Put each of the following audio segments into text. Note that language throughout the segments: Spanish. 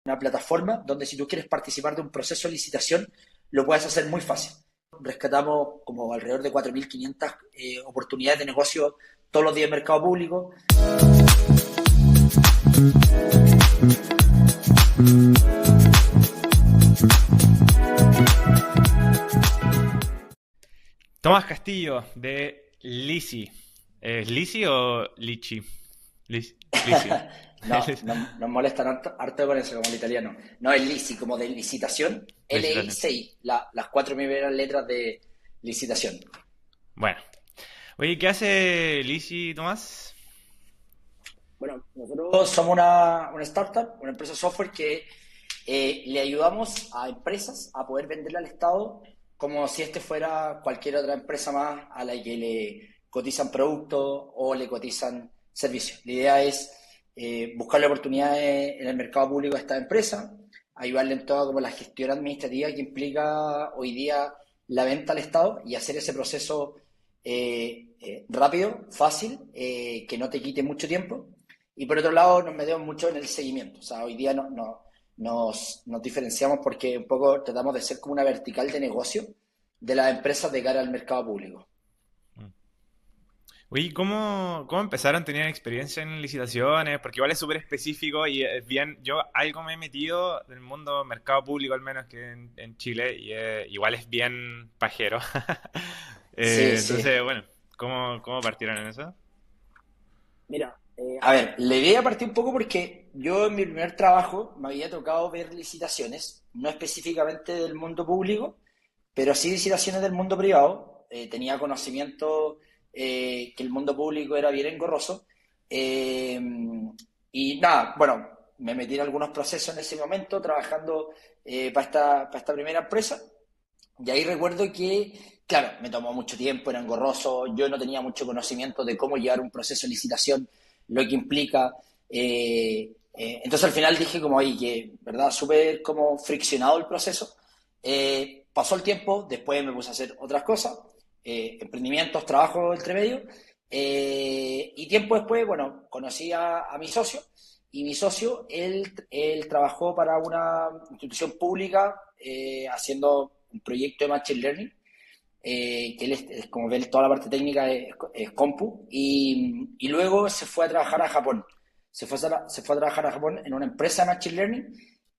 una plataforma donde si tú quieres participar de un proceso de licitación, lo puedes hacer muy fácil. Rescatamos como alrededor de 4.500 oportunidades de negocio todos los días en mercado público. Tomás Castillo, de Lisi. ¿Es Lisi o Lichi? Lisi. No, nos molestan harto con eso, como el italiano. No, es LICI, como de licitación. Licitación. LICI, las cuatro primeras letras de licitación. Bueno. Oye, ¿qué hace Lisi, Tomás? Bueno, nosotros somos una startup, una empresa de software que le ayudamos a empresas a poder venderle al Estado como si este fuera cualquier otra empresa más a la que le cotizan productos o le cotizan servicios. La idea es buscarle oportunidades en el mercado público a esta empresa, ayudarle en toda como la gestión administrativa que implica hoy día la venta al Estado y hacer ese proceso rápido, fácil, que no te quite mucho tiempo. Y por otro lado, nos metemos mucho en el seguimiento. O sea, hoy día nos diferenciamos porque un poco tratamos de ser como una vertical de negocio de las empresas de cara al mercado público. Oye, ¿cómo empezaron? ¿Tenían experiencia en licitaciones? Porque igual es súper específico y es bien, yo algo me he metido del mundo mercado público, al menos que en Chile, y igual es bien pajero. Sí, Entonces, sí. bueno, ¿cómo partieron en eso? Mira, a ver, le voy a partir un poco porque yo en mi primer trabajo me había tocado ver licitaciones, no específicamente del mundo público, pero sí licitaciones del mundo privado. Tenía conocimiento que el mundo público era bien engorroso. Eh, y nada, bueno, me metí en algunos procesos en ese momento trabajando para esta primera empresa. Y ahí recuerdo que, claro, me tomó mucho tiempo, era engorroso, yo no tenía mucho conocimiento de cómo llevar un proceso de licitación, lo que implica. Entonces al final dije como ahí que, ¿verdad? Súper como friccionado el proceso. Pasó el tiempo, después me puse a hacer otras cosas, emprendimientos, trabajo entre medio. Y tiempo después, bueno, conocí a mi socio. Y mi socio, él trabajó para una institución pública haciendo un proyecto de Machine Learning, que él es como ve toda la parte técnica es compu, y luego se fue a trabajar a Japón. Se fue a trabajar a Japón en una empresa de Machine Learning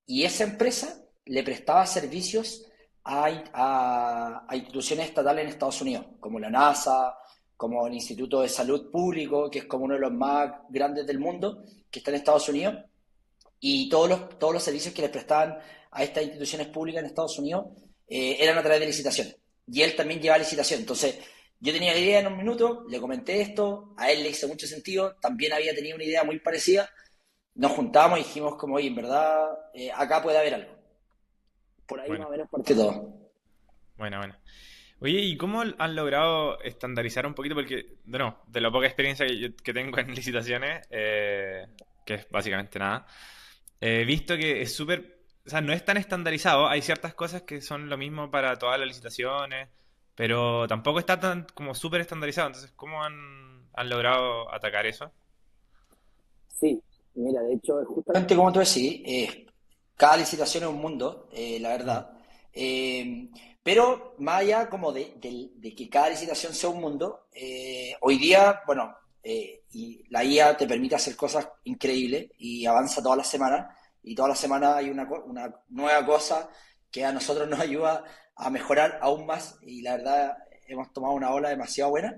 y esa empresa le prestaba servicios a instituciones estatales en Estados Unidos, como la NASA, como el Instituto de Salud Público, que es como uno de los más grandes del mundo, que está en Estados Unidos, y todos los servicios que les prestaban a estas instituciones públicas en Estados Unidos eran a través de licitaciones. Y él también lleva licitación. Entonces, yo tenía la idea en un minuto, le comenté esto, a él le hizo mucho sentido, también había tenido una idea muy parecida, nos juntamos y dijimos como, oye, en verdad, acá puede haber algo. Por ahí más Bueno, o menos parte todo. bueno. Oye, ¿y cómo han logrado estandarizar un poquito? Porque, no, de la poca experiencia que tengo en licitaciones, que es básicamente nada, he visto que es súper, o sea, no es tan estandarizado. Hay ciertas cosas que son lo mismo para todas las licitaciones, pero tampoco está tan como súper estandarizado. Entonces, ¿cómo han logrado atacar eso? Sí, mira, de hecho, es justamente como tú decís, cada licitación es un mundo, la Mm. verdad. Pero más allá como de que cada licitación sea un mundo, hoy día, bueno, y la IA te permite hacer cosas increíbles y avanza todas las semanas, y todas las semanas hay una nueva cosa que a nosotros nos ayuda a mejorar aún más, y la verdad hemos tomado una ola demasiado buena.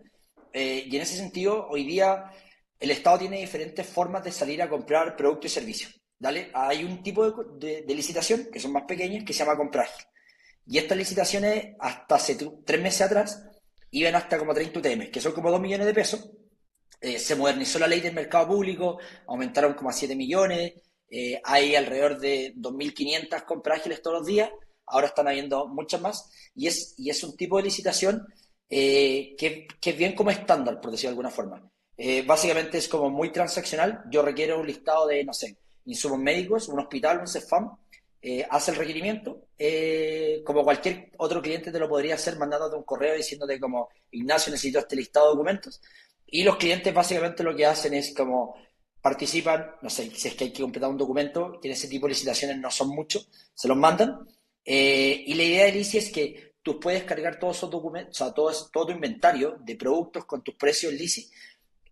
Y en ese sentido, hoy día el Estado tiene diferentes formas de salir a comprar productos y servicios. ¿Dale? Hay un tipo de licitación que son más pequeñas que se llama compra ágil. Y estas licitaciones, hasta hace 3 meses atrás, iban hasta como 30 UTM, que son como 2 millones de pesos. Se modernizó la ley del mercado público, aumentaron como a 7 millones, hay alrededor de 2.500 compras ágiles todos los días, ahora están habiendo muchas más, y es un tipo de licitación que es bien como estándar, por decirlo de alguna forma. Básicamente es como muy transaccional, yo requiero un listado de, no sé, insumos médicos, un hospital, un CEFAM, hace el requerimiento, como cualquier otro cliente te lo podría hacer mandándote un correo diciéndote como, Ignacio, necesito este listado de documentos, y los clientes básicamente lo que hacen es como participan, no sé, si es que hay que completar un documento, que en ese tipo de licitaciones no son muchos, se los mandan. Y la idea de Lisi es que tú puedes cargar todos esos documentos, o sea, todo tu inventario de productos con tus precios en Lisi,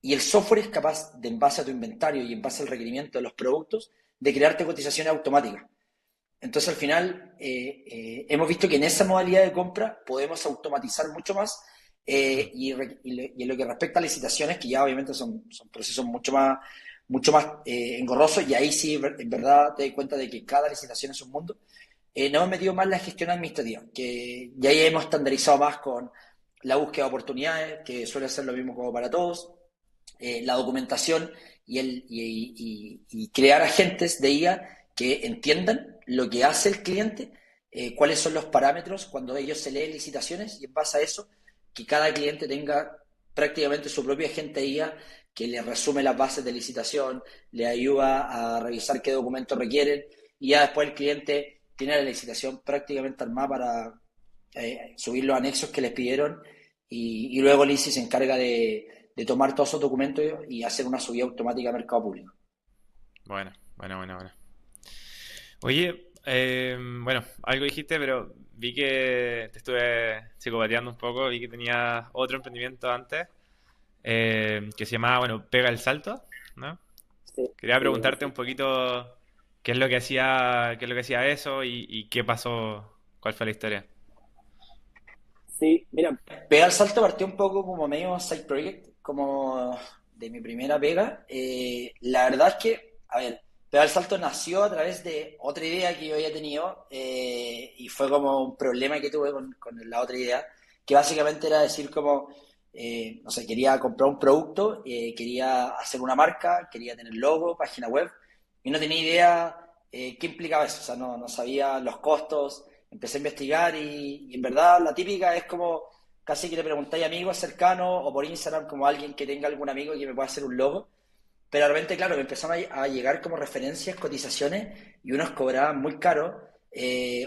y el software es capaz de, en base a tu inventario y en base al requerimiento de los productos, de crearte cotizaciones automáticas. Entonces, al final, hemos visto que en esa modalidad de compra podemos automatizar mucho más. Mm. Y en lo que respecta a licitaciones, que ya obviamente son procesos mucho más engorrosos, y ahí sí, en verdad, te das cuenta de que cada licitación es un mundo. Nos hemos metido más en la gestión administrativa, que ya hemos estandarizado más con la búsqueda de oportunidades, que suele ser lo mismo como para todos, la documentación y crear agentes de IA que entiendan lo que hace el cliente, cuáles son los parámetros cuando ellos se leen licitaciones, y en base a eso, que cada cliente tenga prácticamente su propio agente de IA que le resume las bases de licitación, le ayuda a revisar qué documentos requieren, y ya después el cliente tiene la licitación prácticamente armada para subir los anexos que les pidieron, y luego Lisi se encarga de tomar todos esos documentos y hacer una subida automática a mercado público. Bueno, bueno, bueno, bueno. Oye, bueno, algo dijiste, pero vi que te estuve psicopateando un poco, vi que tenías otro emprendimiento antes, que se llamaba, bueno, Pega el Salto, ¿no? Sí, Quería sí, preguntarte un perfecto. poquito qué es lo que hacía eso y qué pasó, cuál fue la historia. Sí, mira, Pega el Salto partió un poco como medio side project, como de mi primera pega. La verdad es que, a ver, Pega el Salto nació a través de otra idea que yo había tenido, y fue como un problema que tuve con la otra idea, que básicamente era decir como, no sé, quería comprar un producto, quería hacer una marca, quería tener logo, página web, y no tenía idea qué implicaba eso, o sea, no sabía los costos. Empecé a investigar, y en verdad la típica es como casi que le preguntáis a amigos cercanos o por Instagram como a alguien que tenga algún amigo que me pueda hacer un logo. Pero de repente, claro, me empezaron a llegar como referencias, cotizaciones, y unos cobraban muy caro,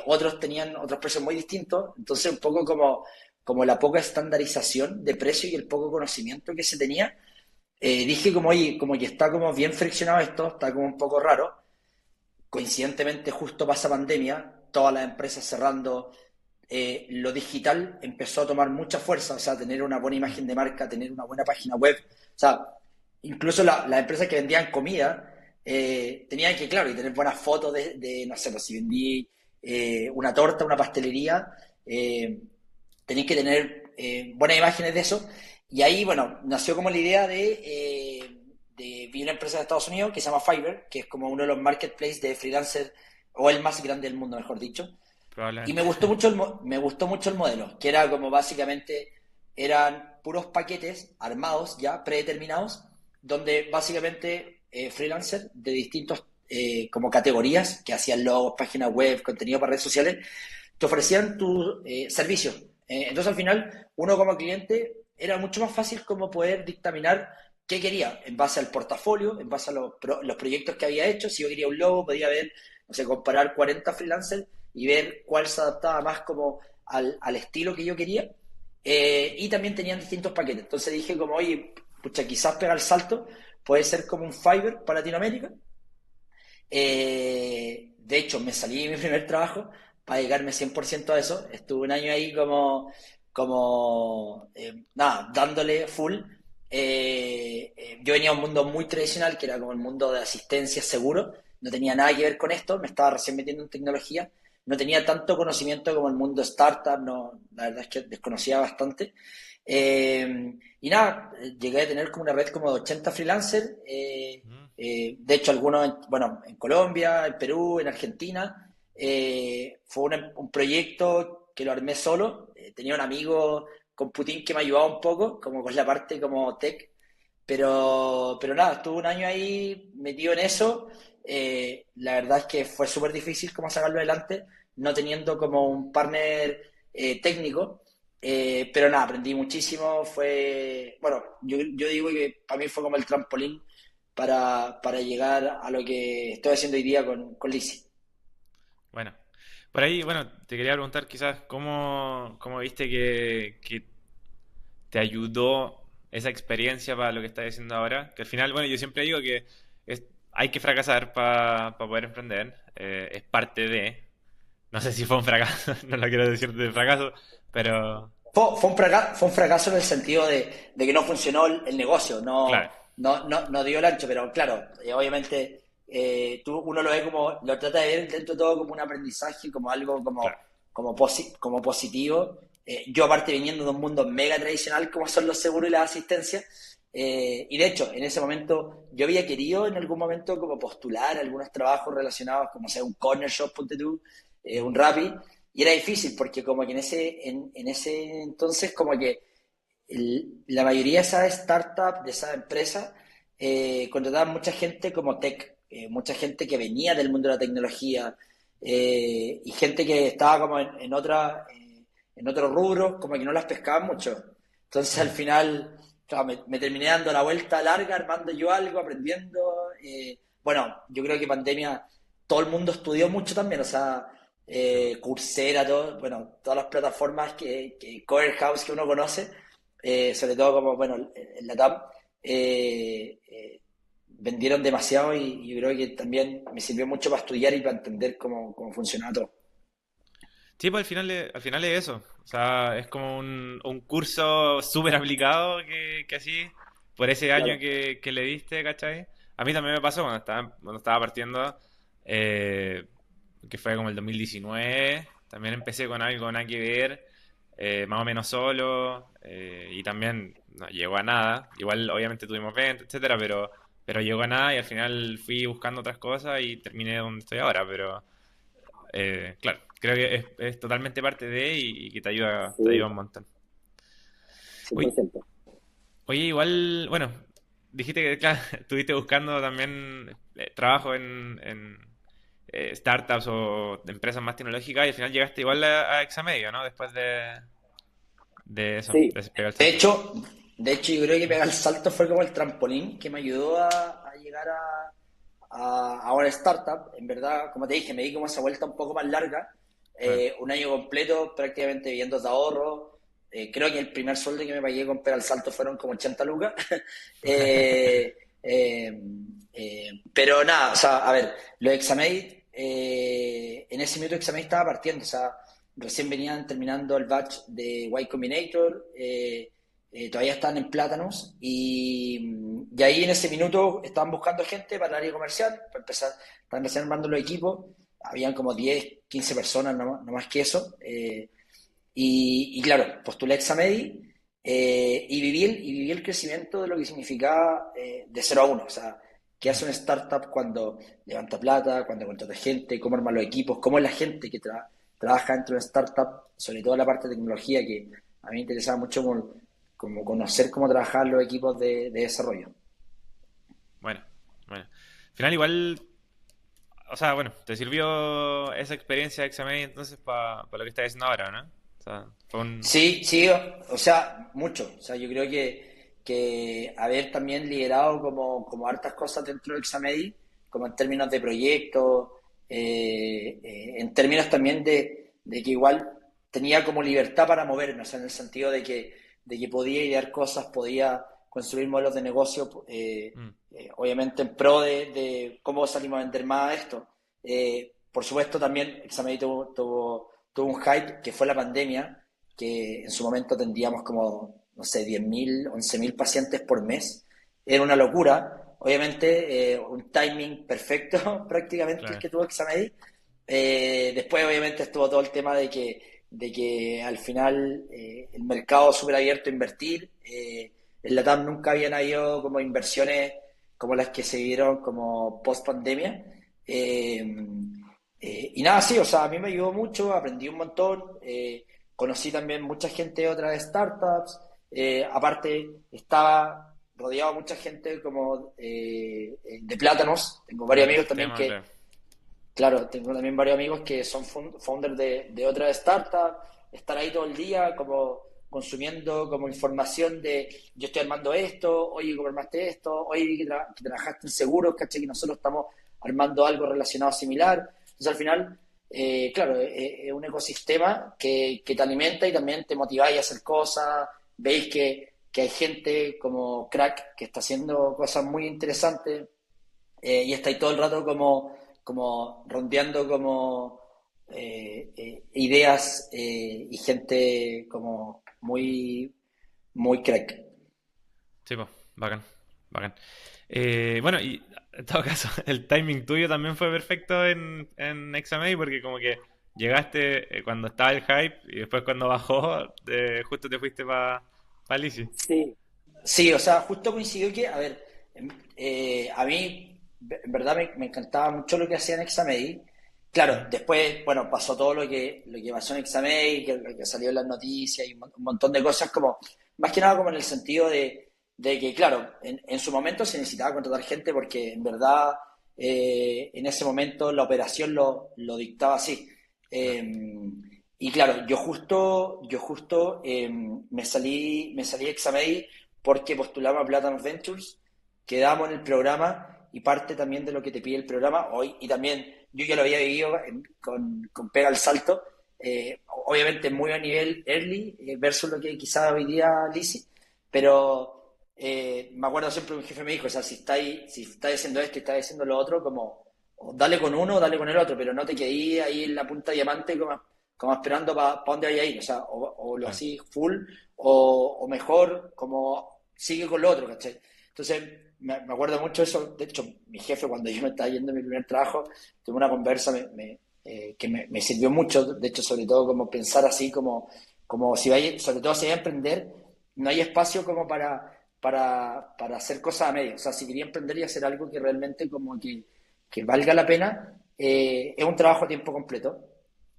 otros tenían otros precios muy distintos. Entonces, un poco como la poca estandarización de precio y el poco conocimiento que se tenía, dije como, oye, como que está como bien friccionado esto, está como un poco raro. Coincidentemente, justo pasa pandemia, todas las empresas cerrando, lo digital empezó a tomar mucha fuerza, o sea, tener una buena Mm. imagen de marca, tener una buena página web, o sea, incluso las empresas que vendían comida tenían que, claro, y tener buenas fotos no sé, pues si vendí una torta, una pastelería, eh, tenéis que tener buenas imágenes de eso. Y ahí, bueno, nació como la idea vi una empresa de Estados Unidos que se llama Fiverr, que es como uno de los marketplaces de freelancer, o el más grande del mundo, mejor dicho. Y Probablemente. me gustó mucho el modelo, que era como básicamente eran puros paquetes armados ya, predeterminados, donde básicamente freelancers de distintos como categorías, que hacían logos, páginas web, contenido para redes sociales, te ofrecían tu servicio. Entonces al final, uno como cliente, era mucho más fácil como poder dictaminar qué quería, en base al portafolio, en base a los proyectos que había hecho. Si yo quería un logo, podía ver, no sé, comparar 40 freelancers y ver cuál se adaptaba más como al estilo que yo quería. Y también tenían distintos paquetes. Entonces dije como, oye, pucha, quizás pegar el salto puede ser como un Fiverr para Latinoamérica. De hecho, me salí de mi primer trabajo para dedicarme 100% a eso. Estuve un año ahí nada, dándole full. Yo venía a un mundo muy tradicional, que era como el mundo de asistencia seguro. No tenía nada que ver con esto, me estaba recién metiendo en tecnología. No tenía tanto conocimiento como el mundo startup, no, la verdad es que desconocía bastante. Y nada, llegué a tener como una red como de 80 freelancers. Mm. De hecho, algunos, bueno, en Colombia, en Perú, en Argentina. Fue un proyecto que lo armé solo. Tenía un amigo con Putin que me ayudaba un poco, como con la parte como tech. Pero nada, estuve un año ahí metido en eso. La verdad es que fue súper difícil como sacarlo adelante, no teniendo como un partner técnico. Pero nada, aprendí muchísimo. Bueno, yo digo que para mí fue como el trampolín para llegar a lo que estoy haciendo hoy día con Lizzy. Bueno, por ahí, bueno, te quería preguntar quizás cómo viste que te ayudó esa experiencia para lo que estás haciendo ahora. Que al final, bueno, yo siempre digo que hay que fracasar para poder emprender. Es parte de. No sé si fue un fracaso, no lo quiero decir de fracaso, pero Fue un fracaso en el sentido de que no funcionó el negocio, claro, no dio el ancho, pero claro, obviamente uno lo ve como, lo trata de ver dentro de todo como un aprendizaje, como algo claro. como positivo. Yo aparte viniendo de un mundo mega tradicional como son los seguros y las asistencias, y de hecho en ese momento yo había querido en algún momento como postular algunos trabajos relacionados como sea un corner shop, ponte tú, un Rappi, y era difícil porque como que en ese entonces como que la mayoría de esas startups, de esas empresas, contrataban mucha gente como tech, mucha gente que venía del mundo de la tecnología y gente que estaba como en otros rubros, como que no las pescaban mucho. Entonces al Mm. final claro, me terminé dando la vuelta larga, armando yo algo, aprendiendo. Bueno, yo creo que pandemia todo el mundo estudió mucho también, o sea, Sí, po. Coursera, todo, bueno, todas las plataformas que Cover House que uno conoce, sobre todo como, bueno, en la TAM, vendieron demasiado y yo creo que también me sirvió mucho para estudiar y para entender cómo funcionaba todo. Sí, pues al final es eso. O sea, es como un curso súper aplicado que así, por ese año Claro. que le diste, ¿cachai? A mí también me pasó cuando estaba partiendo, eh, que fue como el 2019. También empecé con algo nada que ver, más o menos solo, y también no llegó a nada. Igual, obviamente, tuvimos ventas, etcétera, pero llegó a nada y al final fui buscando otras cosas y terminé donde estoy ahora, pero. Claro, creo que es totalmente parte de y que te ayuda Sí, un montón. Oye, 100%. oye, igual, bueno, dijiste que claro, estuviste buscando también trabajo en startups o empresas más tecnológicas y al final llegaste igual a Examedio, ¿no? Después de eso, Sí, de pegar el de salto. hecho, de hecho yo creo que pegar el salto fue como el trampolín que me ayudó a llegar a una startup. En verdad, como te dije, me di como esa vuelta un poco más larga, Claro. un año completo prácticamente viviendo de ahorro. Creo que el primer sueldo que me pagué con pegar el salto fueron como 80 lucas. Eh, eh, pero nada, o sea, a ver, lo de Xamate, en ese minuto Xamate estaba partiendo, o sea, recién venían terminando el batch de Y Combinator, todavía estaban en Plátanos y ahí en ese minuto estaban buscando gente para el área comercial, para empezar, estaban recién armando los equipos, habían como 10 15 personas, no más que eso, y claro, postulé a Examedi y viví el crecimiento de lo que significaba de 0 a 1, o sea, qué Mm. hace una startup cuando levanta plata, cuando contrata gente, cómo arma los equipos, cómo es la gente que trabaja dentro de una startup, sobre todo la parte de tecnología, que a mí me interesaba mucho como conocer cómo trabajar los equipos de desarrollo. Bueno, bueno. Al final igual, o sea, bueno, te sirvió esa experiencia de Examedio entonces para lo que estás haciendo ahora, ¿no? O sea, fue un. Sí, sí, o sea, mucho. O sea, yo creo que haber también liderado como hartas cosas dentro del Xamedi, como en términos de proyectos, en términos también de que igual tenía como libertad para moverme, o sea, en el sentido de que podía idear cosas, podía construir modelos de negocio, Mm. obviamente en pro de cómo salimos a vender más esto. Por supuesto, también Xamedi tuvo un hype que fue la pandemia, que en su momento atendíamos como, no sé, 10.000 11.000 pacientes por mes. Era una locura. Obviamente, un timing perfecto prácticamente el Claro. que tuvo Xamedi. Después, obviamente, estuvo todo el tema de que al final el mercado súper abierto a invertir. En la TAM nunca habían habido como inversiones como las que se vieron como post pandemia. Y nada, sí, o sea, a mí me ayudó mucho, aprendí un montón, conocí también mucha gente de otras startups, aparte estaba rodeado de mucha gente como de plátanos, tengo Del varios amigos también ecosistema, que, claro. claro, tengo también varios amigos que son founders de otras startups, estar ahí todo el día como consumiendo como información de yo estoy armando esto, oye, ¿cómo armaste esto? Oye, vi que trabajaste en seguros, caché que nosotros estamos armando algo relacionado similar. Entonces al final, claro, es un ecosistema que te alimenta y también te motiváis a hacer cosas, veis que hay gente como Crack que está haciendo cosas muy interesantes, y estáis todo el rato como rondeando como ideas y gente como muy crack. Sí, pues, bacán, bacán. Bueno, y en todo caso, el timing tuyo también fue perfecto en XMA porque como que llegaste cuando estaba el hype y después cuando bajó, justo te fuiste para Lisi. Sí. Sí, o sea, justo coincidió que, a ver, a mí en verdad me encantaba mucho lo que hacía en Examedi. Claro, Ujú. después, bueno, pasó todo lo que pasó en Examedi, que, lo que salió en las noticias y un montón de cosas, como, más que nada como en el sentido de que, claro, en su momento se necesitaba contratar gente porque en verdad en ese momento la operación lo dictaba así. Claro. Eh, y claro, yo justo me salí de Examedi porque postulamos a Platinum Ventures, quedamos en el programa y parte también de lo que te pide el programa hoy, y también yo ya lo había vivido con Pega al Salto, obviamente muy a nivel early versus lo que quizás hoy día Lisi, pero me acuerdo siempre que mi jefe me dijo, o sea, si estáis haciendo esto y estáis haciendo lo otro, como o dale con uno o dale con el otro, pero no te quedéis ahí en la punta diamante como esperando para dónde vaya a ir, o sea, o lo Claro. así full, o mejor, como sigue con lo otro, ¿cachai? Entonces, me acuerdo mucho de eso. De hecho, mi jefe, cuando yo me estaba yendo a mi primer trabajo, tuve una conversa que me sirvió mucho, de hecho, sobre todo como pensar así, como si vaya, sobre todo si vaya a emprender, no hay espacio como para hacer cosas a medio. O sea, si quería emprender y hacer algo que realmente como que valga la pena, es un trabajo a tiempo completo.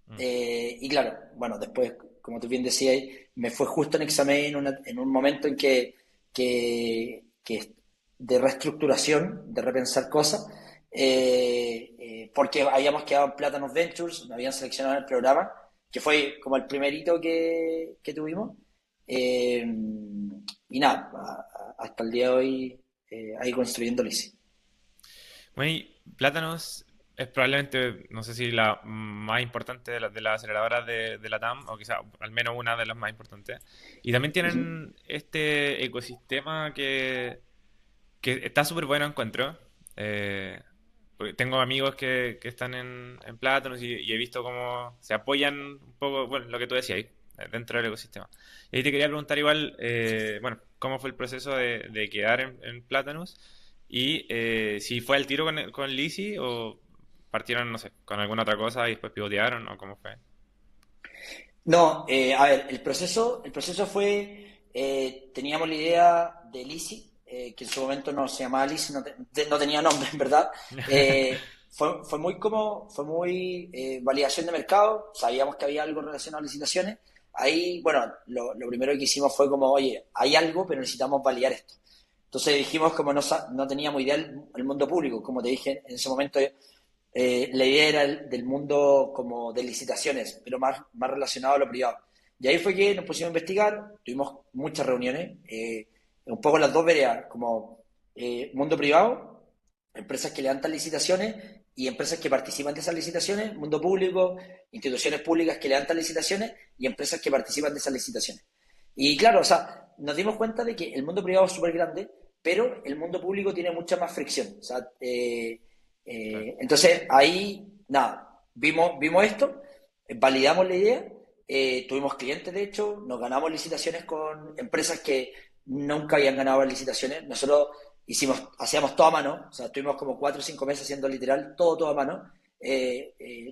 Mm. Y claro, bueno, después, como tú bien decías, me fue justo en examen en un momento en que de reestructuración, de repensar cosas, porque habíamos quedado en Plátanos Ventures, me habían seleccionado en el programa, que fue como el primerito que tuvimos. Eh, y nada, hasta el día de hoy ahí construyendo Lisi. Bueno, y Plátanos es probablemente, no sé si la más importante de las aceleradoras de la TAM, o quizá al menos una de las más importantes. Y también Ujú. tienen este ecosistema que está súper bueno, encuentro. Eh, Porque tengo amigos que están en Plátanos y he visto cómo se apoyan un poco, bueno, lo que tú decías ahí, dentro del ecosistema. Y ahí te quería preguntar igual, bueno, cómo fue el proceso de quedar en Plátanos y si fue al tiro con Lizzy o partieron, no sé, con alguna otra cosa y después pivotearon o cómo fue. No, a ver, el proceso fue, teníamos la idea de Lisi, que en su momento no se llamaba Lisi, no tenía nombre, en verdad. Fue muy validación de mercado, sabíamos que había algo relacionado a licitaciones. Ahí, bueno, lo primero que hicimos fue como, oye, hay algo, pero necesitamos validar esto. Entonces dijimos, como no teníamos idea del mundo público, como te dije en ese momento, la idea era del mundo como de licitaciones, pero más relacionado a lo privado. Y ahí fue que nos pusimos a investigar, tuvimos muchas reuniones, un poco las dos veredas, como mundo privado, empresas que levantan licitaciones y empresas que participan de esas licitaciones, mundo público, instituciones públicas que levantan licitaciones y empresas que participan de esas licitaciones. Y claro, o sea, nos dimos cuenta de que el mundo privado es súper grande, pero el mundo público tiene mucha más fricción. O sea, Claro. entonces ahí, nada, vimos esto, validamos la idea, tuvimos clientes de hecho, nos ganamos licitaciones con empresas que nunca habían ganado licitaciones. Nosotros hacíamos todo a mano, o sea, estuvimos como 4 o 5 meses haciendo literal todo a mano.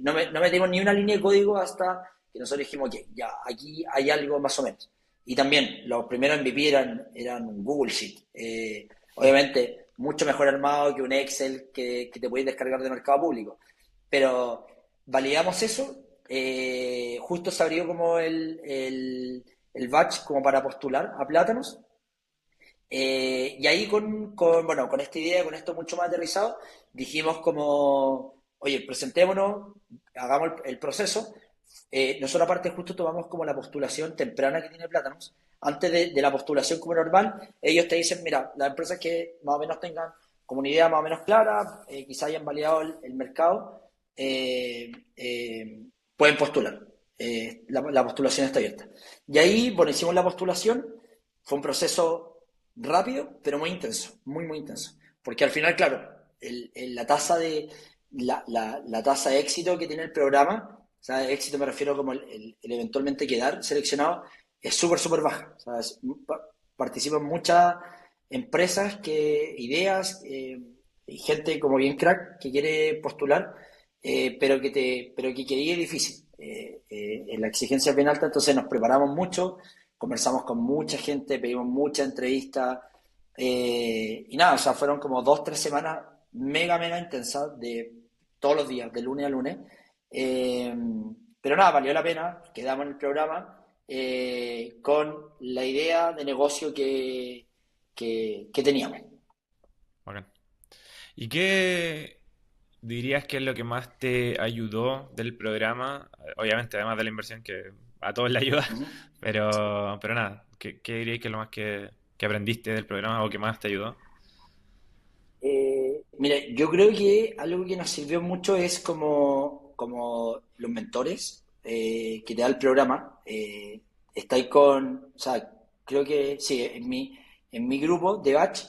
No metimos ni una línea de código hasta que nosotros dijimos, ok, ya, aquí hay algo más o menos. Y también los primeros MVP eran Google Sheet. Obviamente, mucho mejor armado que un Excel que te podéis descargar de mercado público. Pero validamos eso. Justo se abrió como el batch como para postular a Plátanos. Y ahí bueno, con esta idea, con esto mucho más aterrizado, dijimos como, oye, presentémonos, hagamos el proceso. Nosotros aparte justo tomamos como la postulación temprana que tiene Plátanos. Antes de la postulación como normal, ellos te dicen, mira, las empresas que más o menos tengan como una idea más o menos clara, quizá hayan validado el mercado, eh, eh, pueden postular. La postulación está abierta. Y ahí, bueno, hicimos la postulación. Fue un proceso rápido, pero muy intenso, muy intenso. Porque al final, claro, la tasa la tasa de éxito que tiene el programa, o sea, de éxito me refiero como el eventualmente quedar seleccionado, es súper, súper baja. O sea, participan muchas empresas, ideas, y gente como bien crack que quiere postular, pero que quería difícil. La exigencia es bien alta, entonces nos preparamos mucho, conversamos con mucha gente, pedimos muchas entrevistas, y nada, o sea, fueron como 2, 3 semanas mega, mega intensas de todos los días, de lunes a lunes. Eh, pero nada, valió la pena, quedamos en el programa con la idea de negocio que teníamos. Bacán. ¿Y qué dirías que es lo que más te ayudó del programa? Obviamente, además de la inversión que a todos le ayuda, Ujú. pero nada, ¿qué dirías que es lo más que aprendiste del programa o que más te ayudó? Mira, yo creo que algo que nos sirvió mucho es como los mentores que te da el programa. Estáis con, o sea, creo que sí, en mi grupo de batch,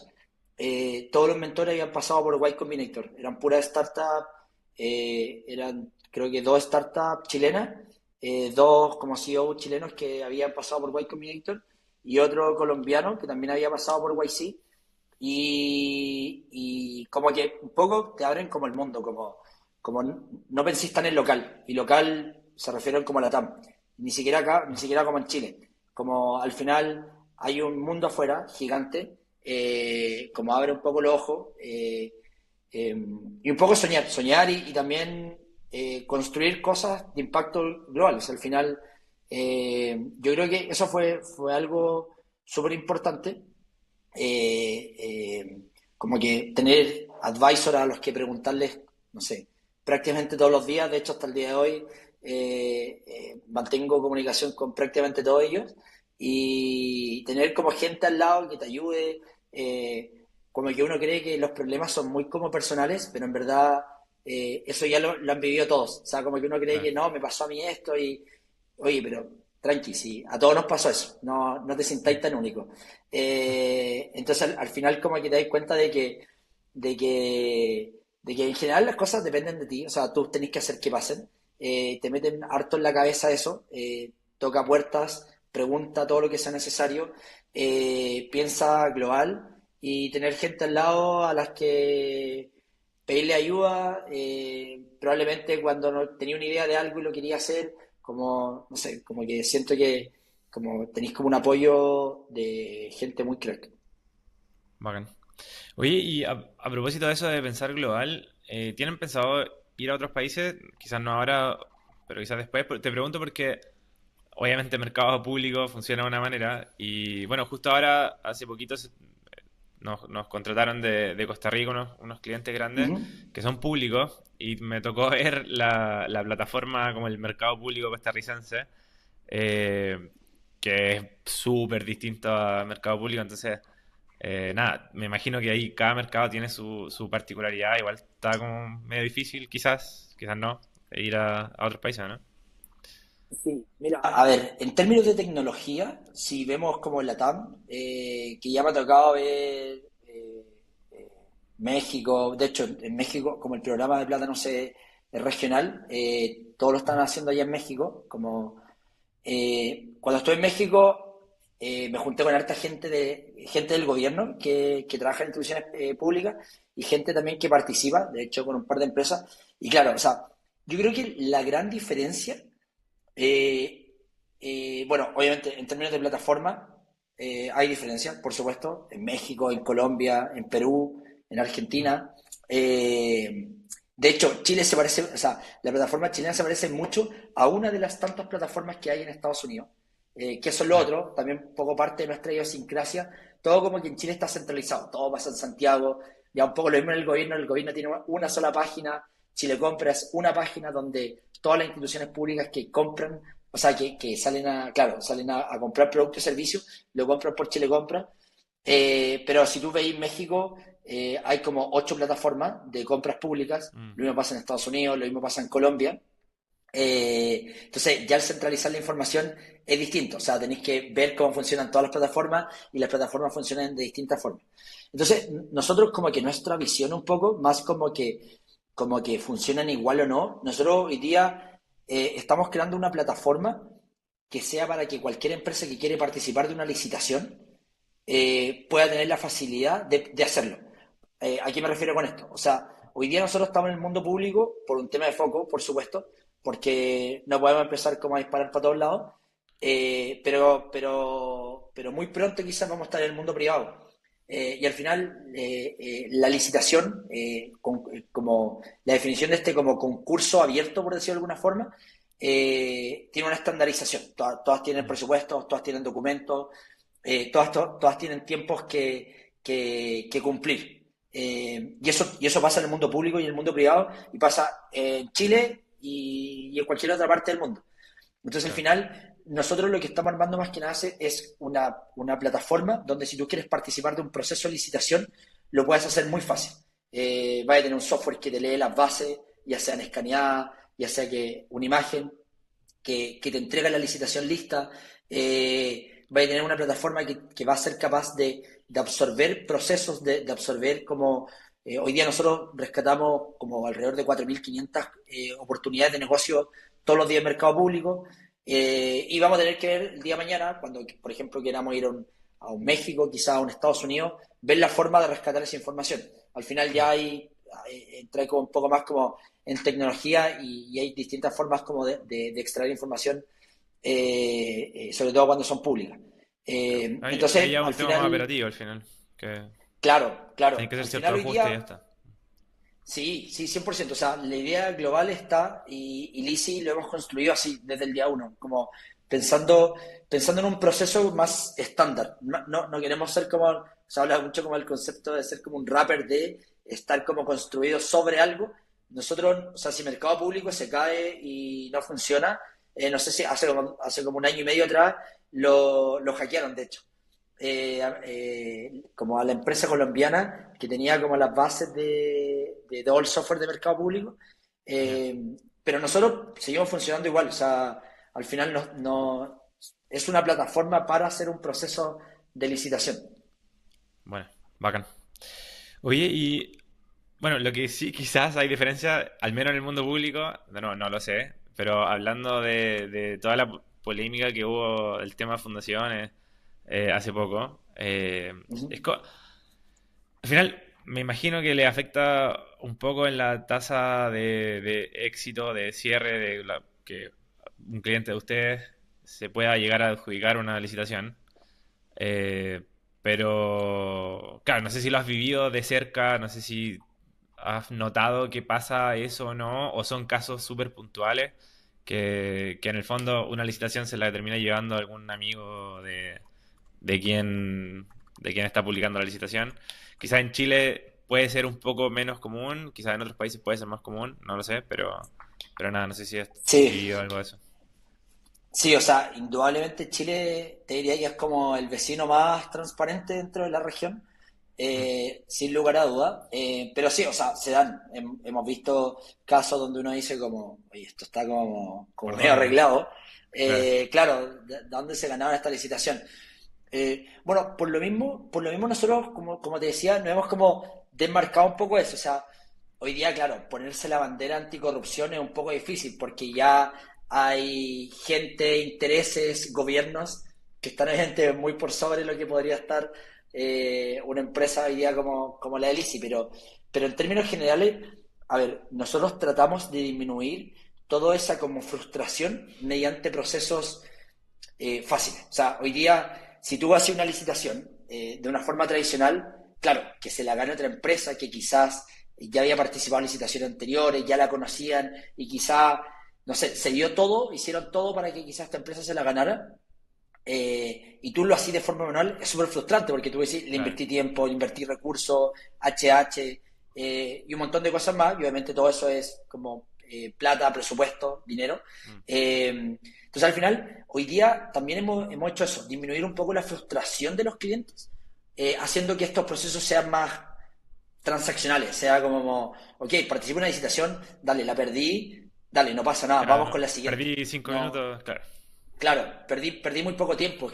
todos los mentores habían pasado por Y Combinator. Eran puras startups, eran creo que 2 startups chilenas, 2 como CEO chilenos que habían pasado por Y Combinator y otro colombiano que también había pasado por YC. Y como que un poco te abren como el mundo, como no pensís tan en local, y local se refieren como a la TAM, ni siquiera acá, ni siquiera como en Chile, como al final hay un mundo afuera gigante, como abre un poco los ojos, y un poco soñar y también construir cosas de impacto global. O sea, al final yo creo que eso fue algo súper importante, como que tener advisor a los que preguntarles, no sé, prácticamente todos los días. De hecho, hasta el día de hoy mantengo comunicación con prácticamente todos ellos, y tener como gente al lado que te ayude, como que uno cree que los problemas son muy como personales, pero en verdad eso ya lo han vivido todos. O sea, como que uno cree Claro. que no, me pasó a mí esto y, oye, pero tranqui, sí, a todos nos pasó eso, no te sintáis tan único. Entonces al final como que te das cuenta de que, de que en general las cosas dependen de ti, o sea, tú tenés que hacer que pasen. Te meten harto en la cabeza eso, toca puertas, pregunta todo lo que sea necesario, piensa global y tener gente al lado a las que pedirle ayuda, probablemente cuando no tenía una idea de algo y lo quería hacer, como, no sé, como que siento que como tenéis como un apoyo de gente muy crack. Bacán. Oye, y a propósito de eso de pensar global, ¿tienen pensado ir a otros países? Quizás no ahora, pero quizás después. Te pregunto porque obviamente el mercado público funciona de una manera y bueno, justo ahora, hace poquito nos contrataron de Costa Rica unos clientes grandes Ujú. que son públicos y me tocó ver la plataforma como el mercado público costarricense, eh, que es súper distinto al mercado público. Entonces, nada, me imagino que ahí cada mercado tiene su particularidad. Igual está como medio difícil, quizás no, ir a otros países, ¿no? Sí, mira, a ver, en términos de tecnología, si vemos como la TAM, que ya me ha tocado ver eh, México, de hecho en México, como el programa de Plátano es regional, todos lo están haciendo allá en México, como cuando estuve en México, me junté con harta gente del gobierno que trabaja en instituciones públicas, y gente también que participa, de hecho, con un par de empresas. Y claro, o sea, yo creo que la gran diferencia, eh, bueno, obviamente en términos de plataforma, hay diferencias, por supuesto, en México, en Colombia, en Perú, en Argentina. De hecho, Chile se parece, o sea, la plataforma chilena se parece mucho a una de las tantas plataformas que hay en Estados Unidos, que eso es lo Ya. otro, también un poco parte de nuestra idiosincrasia. Todo como que en Chile está centralizado, todo pasa en Santiago, ya un poco lo mismo en el gobierno tiene una sola página, Chile Compra es una página donde todas las instituciones públicas que compran, o sea, que salen claro, salen a comprar productos y servicios, lo compran por Chile Compra. Pero si tú veis México, hay como 8 plataformas de compras públicas, Mm, lo mismo pasa en Estados Unidos, lo mismo pasa en Colombia. Entonces, ya al centralizar la información es distinto, o sea, tenéis que ver cómo funcionan todas las plataformas y las plataformas funcionan de distintas formas. Entonces, nosotros como que nuestra visión un poco, más como que funcionan igual o no, nosotros hoy día estamos creando una plataforma que sea para que cualquier empresa que quiere participar de una licitación pueda tener la facilidad de hacerlo. ¿A qué me refiero con esto? O sea, hoy día nosotros estamos en el mundo público por un tema de foco, por supuesto, porque no podemos empezar como a disparar para todos lados, pero muy pronto quizás vamos a estar en el mundo privado. Y al final, la licitación, como la definición de este como concurso abierto, por decirlo de alguna forma, tiene una estandarización. Todas tienen presupuestos, todas tienen documentos, todas tienen tiempos que cumplir. Y eso pasa en el mundo público y en el mundo privado, y pasa en Chile y en cualquier otra parte del mundo. Entonces, al Claro. final, nosotros lo que estamos armando más que nada es una plataforma donde si tú quieres participar de un proceso de licitación, lo puedes hacer muy fácil. Vas a tener un software que te lee las bases, ya sean escaneadas, ya sea que una imagen, que te entrega la licitación lista. Va a tener una plataforma que va a ser capaz de absorber procesos, de absorber como... hoy día nosotros rescatamos como alrededor de 4.500 oportunidades de negocio todos los días en mercado público, y vamos a tener que ver el día de mañana, cuando por ejemplo queramos ir a un México, quizás a un Estados Unidos, ver la forma de rescatar esa información. Al final ya entra como un poco más como en tecnología, y hay distintas formas como de extraer información, sobre todo cuando son públicas. Claro. Ahí Entonces, ya es al un tema más final, operativo al final, que claro, tiene claro, que hacer al cierto final hoy ajuste y ya día, está. sí, sí, 100%. O sea, la idea global está, y Lisi lo hemos construido así desde el día uno, como pensando, pensando en un proceso más estándar. No queremos ser como, se habla mucho como el concepto de ser como un rapper, de estar como construido sobre algo. Nosotros, o sea, si Mercado Público se cae y no funciona, no sé si hace como un año y medio atrás lo hackearon, de hecho, como a la empresa colombiana que tenía como las bases de todo el software de mercado público, Ya. eh, pero nosotros seguimos funcionando igual. O sea, al final es una plataforma para hacer un proceso de licitación. Bueno, bacán. Oye, y bueno, lo que sí quizás hay diferencia, al menos en el mundo público, no lo sé, pero hablando de toda la polémica que hubo del tema fundaciones hace poco, Ujú. al final me imagino que le afecta un poco en la tasa de éxito, de cierre, que un cliente de ustedes se pueda llegar a adjudicar una licitación. Pero, claro, no sé si lo has vivido de cerca, no sé si has notado que pasa eso o no, o son casos súper puntuales que en el fondo una licitación se la termina llevando algún amigo de quien, de quien está publicando la licitación. Quizás en Chile puede ser un poco menos común, quizás en otros países puede ser más común, no lo sé, pero nada, no sé si has Sí, vivido algo de eso. sí, o sea, indudablemente Chile te diría que es como el vecino más transparente dentro de la región, Mm, sin lugar a duda. Pero sí, o sea, se dan. Hemos visto casos donde uno dice como, oye, esto está como ¿por medio dónde? arreglado. Claro. Claro, ¿de dónde se ganaba esta licitación? Bueno, por lo mismo nosotros, como te decía, nos hemos como desmarcado un poco eso. O sea, hoy día, claro, ponerse la bandera anticorrupción es un poco difícil, porque ya hay gente, intereses, gobiernos que están gente muy por sobre lo que podría estar una empresa hoy día como la de Lisi. Pero en términos generales, a ver, nosotros tratamos de disminuir toda esa como frustración mediante procesos fáciles. O sea, hoy día, si tú haces una licitación de una forma tradicional, claro, que se la gane otra empresa que quizás ya había participado en licitaciones anteriores, ya la conocían, y quizás, no sé, se dio todo, hicieron todo para que quizás esta empresa se la ganara, y tú lo haces de forma manual, es súper frustrante, porque tú decís, le Claro. invertí tiempo, le invertí recursos, HH, y un montón de cosas más, y obviamente todo eso es como plata, presupuesto, dinero. Mm, Entonces, al final, hoy día también hemos hecho eso, disminuir un poco la frustración de los clientes, haciendo que estos procesos sean más transaccionales, sea como, ok, participo en una licitación, dale, la perdí, dale, no pasa nada, vamos Claro, con la siguiente. perdí cinco No, minutos, claro. claro, perdí muy poco tiempo,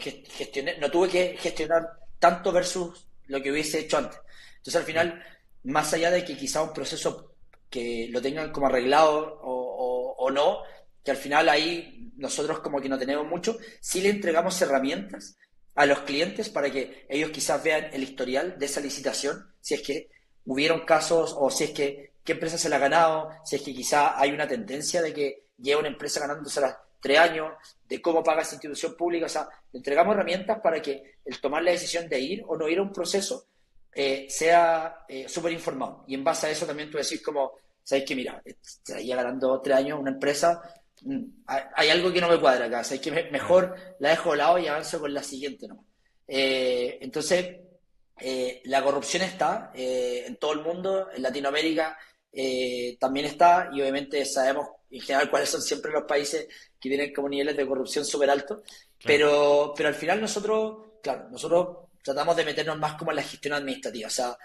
no tuve que gestionar tanto versus lo que hubiese hecho antes. Entonces al Claro. final, más allá de que quizá un proceso que lo tengan como arreglado o no, que al final ahí nosotros como que no tenemos mucho, sí le entregamos herramientas a los clientes para que ellos quizás vean el historial de esa licitación, si es que hubieron casos o si es que qué empresa se la ha ganado, si es que quizá hay una tendencia de que lleva una empresa ganándose las 3 años, de cómo paga esa institución pública. O sea, le entregamos herramientas para que el tomar la decisión de ir o no ir a un proceso sea súper informado. Y en base a eso también tú decís como, sabéis que mira, se lleva ganando 3 años una empresa, hay algo que no me cuadra acá, sabéis que Claro. mejor la dejo de lado y avanzo con la siguiente, ¿no? Entonces, la corrupción está en todo el mundo, en Latinoamérica también está, y obviamente sabemos en general cuáles son siempre los países que tienen como niveles de corrupción súper altos, Claro. pero al final nosotros, claro, nosotros tratamos de meternos más como en la gestión administrativa. O sea,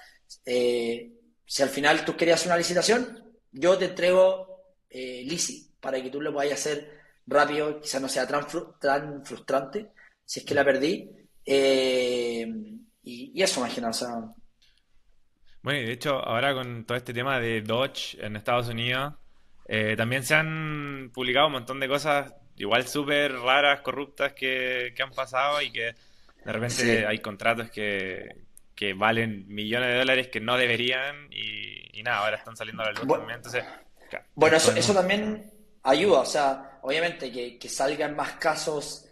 eh, si al final tú querías una licitación, yo te entrego lisi para que tú lo puedas hacer rápido, quizás no sea tan frustrante si es que la Mm. perdí. Eh, y eso, imagino, o sea, Bueno, y de hecho, ahora con todo este tema de Dodge en Estados Unidos, también se han publicado un montón de cosas igual súper raras, corruptas que han pasado y que de repente hay sí. contratos que valen millones de dólares que no deberían y nada, ahora están saliendo a la luz Bu- también. Entonces, claro, Bueno, todo el eso mundo. también ayuda, o sea, obviamente que salgan más casos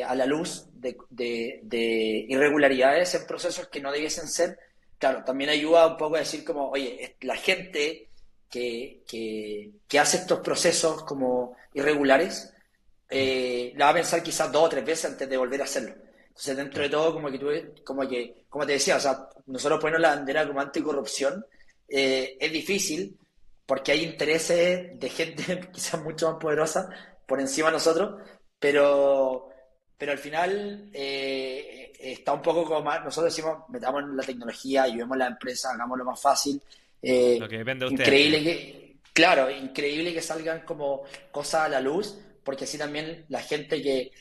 a la luz de irregularidades en procesos que no debiesen ser, claro, también ayuda un poco a decir como, oye, la gente que hace estos procesos como irregulares, Mm, la va a pensar quizás 2 o 3 veces antes de volver a hacerlo. Entonces, dentro de claro. todo, como te decía, o sea, nosotros ponemos la bandera como anticorrupción, es difícil porque hay intereses de gente quizás mucho más poderosa por encima de nosotros, pero, pero al final está un poco como más, nosotros decimos, metamos en la tecnología, ayudemos a la empresa, hagámoslo más fácil. Lo que depende de ustedes, sí. Increíble claro, increíble que salgan como cosas a la luz, porque así también la gente que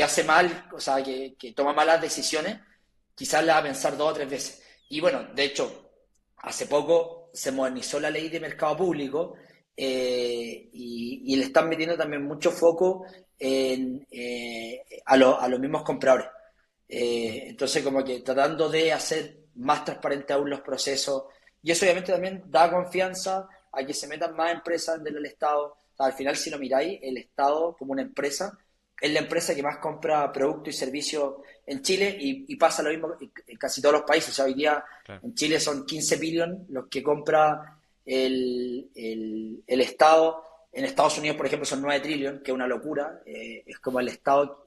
hace mal, o sea, que toma malas decisiones, quizás la va a pensar 2 o 3 veces. Y bueno, de hecho, hace poco se modernizó la ley de mercado público y le están metiendo también mucho foco a los mismos compradores. Mm, Entonces, como que tratando de hacer más transparente aún los procesos, y eso obviamente también da confianza a que se metan más empresas dentro del Estado. O sea, al final, si lo miráis, el Estado como una empresa es la empresa que más compra productos y servicios en Chile y pasa lo mismo en casi todos los países. O sea, hoy día claro. en Chile son 15 billones los que compra el Estado. En Estados Unidos, por ejemplo, son 9 trillones, que es una locura. Es como el Estado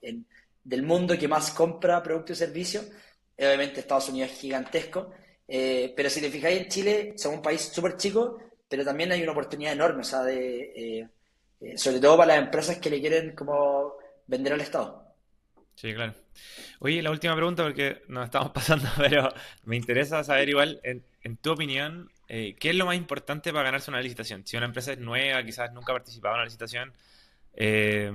del mundo que más compra productos y servicios. Obviamente Estados Unidos es gigantesco. Pero si te fijáis en Chile, somos un país súper chico, pero también hay una oportunidad enorme, o sea, sobre todo para las empresas que le quieren como vender al Estado. Sí, claro. Oye, la última pregunta porque nos estamos pasando, pero me interesa saber igual, en tu opinión, ¿qué es lo más importante para ganarse una licitación? Si una empresa es nueva, quizás nunca ha participado en una licitación, eh,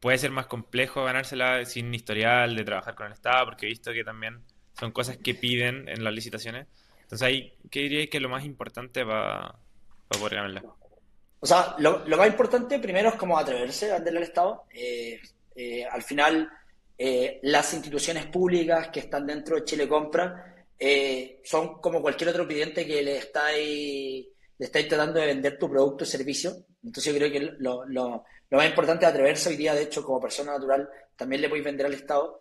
puede ser más complejo ganársela sin historial de trabajar con el Estado, porque he visto que también son cosas que piden en las licitaciones. Entonces, ahí, ¿qué diríais que es lo más importante para poder ganarla? O sea, lo más importante primero es como atreverse a venderle al Estado. Al final, las instituciones públicas que están dentro de Chile Compra son como cualquier otro cliente que le estáis tratando de vender tu producto o servicio. Entonces yo creo que lo más importante es atreverse hoy día, de hecho, como persona natural, también le podéis vender al Estado.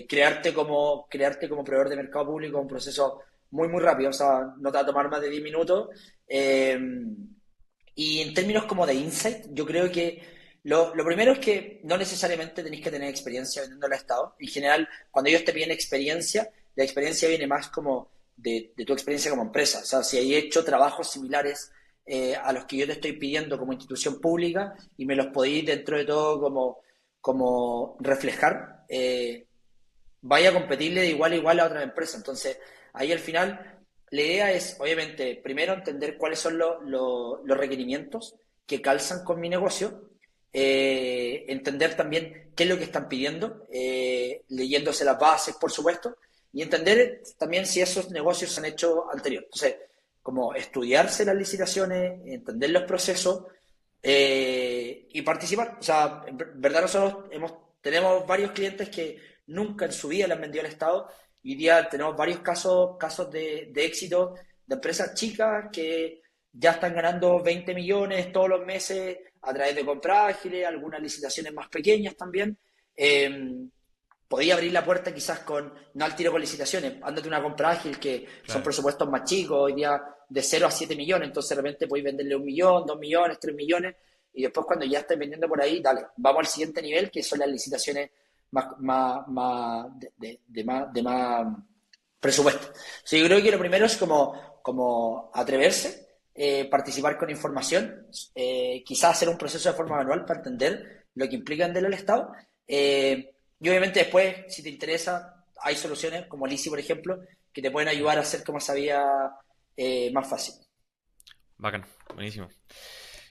Crearte como proveedor de mercado público es un proceso muy, muy rápido, o sea, no te va a tomar más de 10 minutos. Eh, y en términos como de insight, yo creo que lo primero es que no necesariamente tenéis que tener experiencia vendiendo al Estado. En general, cuando ellos te piden experiencia, la experiencia viene más como de tu experiencia como empresa. O sea, si hay hecho trabajos similares a los que yo te estoy pidiendo como institución pública y me los podéis dentro de todo como reflejar, vaya a competirle de igual a igual a otras empresas. Entonces, ahí al final, la idea es, obviamente, primero entender cuáles son los requerimientos que calzan con mi negocio, entender también qué es lo que están pidiendo, leyéndose las bases, por supuesto, y entender también si esos negocios se han hecho anterior. Entonces, como estudiarse las licitaciones, entender los procesos y participar. O sea, en verdad nosotros tenemos varios clientes que nunca en su vida le han vendido al Estado. Y hoy día tenemos varios casos de éxito de empresas chicas que ya están ganando 20 millones todos los meses a través de compras ágiles, algunas licitaciones más pequeñas también. Eh, Podía abrir la puerta quizás con, no al tiro con licitaciones, ándate una compra ágil que son Claro. presupuestos más chicos, hoy día de 0 a 7 millones, entonces de repente podéis venderle 1 millón, 2 millones, 3 millones, y después cuando ya estés vendiendo por ahí, dale, vamos al siguiente nivel, que son las licitaciones de más presupuesto. Sí, yo creo que lo primero es como atreverse, participar con información, quizás hacer un proceso de forma manual para entender lo que implica vender al Estado. Y obviamente después, si te interesa, hay soluciones como Lisi, por ejemplo, que te pueden ayudar a hacer como sabía más fácil. Bacán, buenísimo.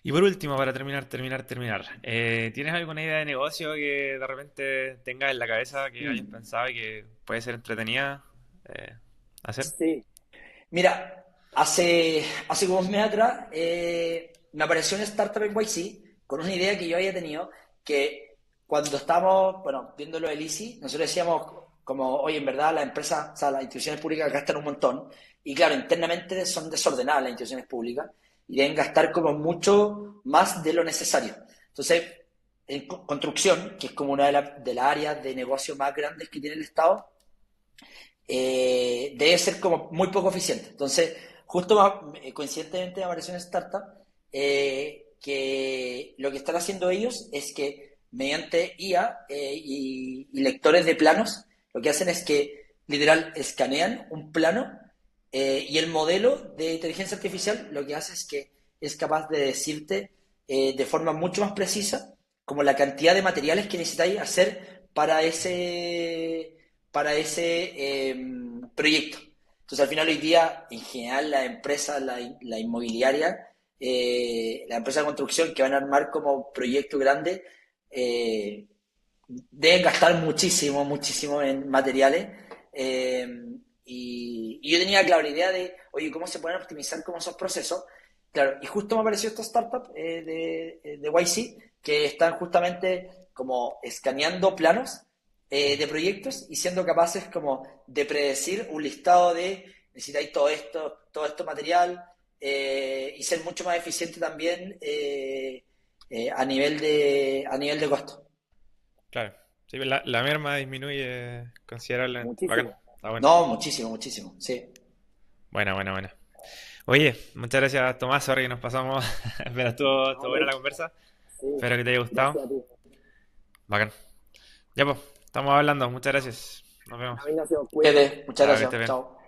Y por último, para terminar, ¿tienes alguna idea de negocio que de repente tengas en la cabeza que hayas Mm. pensado y que puede ser entretenida eh, hacer? Sí. Mira, hace como un mes atrás me apareció una startup en YC con una idea que yo había tenido que cuando estábamos, bueno, viendo lo del Easy, nosotros decíamos como, oye, en verdad las empresas, o sea, las instituciones públicas gastan un montón y claro, internamente son desordenadas las instituciones públicas y deben gastar como mucho más de lo necesario. Entonces, en construcción, que es como una de las áreas de negocio más grandes que tiene el Estado, debe ser como muy poco eficiente. Entonces, justo coincidentemente me apareció una startup que lo que están haciendo ellos es que mediante IA y lectores de planos, lo que hacen es que literal escanean un plano y el modelo de inteligencia artificial lo que hace es que es capaz de decirte de forma mucho más precisa como la cantidad de materiales que necesitáis hacer para ese proyecto. Entonces, al final, hoy día, en general, las empresas, la inmobiliaria, la empresa de construcción que van a armar como proyecto grande, eh, deben gastar muchísimo, muchísimo en materiales. eh, y yo tenía, claro, la idea de, oye, ¿cómo se pueden optimizar como esos procesos? Claro, y justo me apareció esta startup de YC que están justamente como escaneando planos de proyectos y siendo capaces como de predecir un listado de necesitáis todo esto material y ser mucho más eficiente también a nivel de costo. Claro. Sí, la merma disminuye considerablemente. Bacán, Muchísimo. está bueno. No, muchísimo, muchísimo, sí. Buena. Oye, muchas gracias Tomás, ahora que nos pasamos, pero estuvo No, buena la conversa. sí, Espero que te haya gustado. gracias a ti. Bacán. Ya pues, estamos hablando, muchas gracias. Nos vemos. Ya, Ignacio, cuídate. Muchas Chao, que estés gracias. bien. Chao.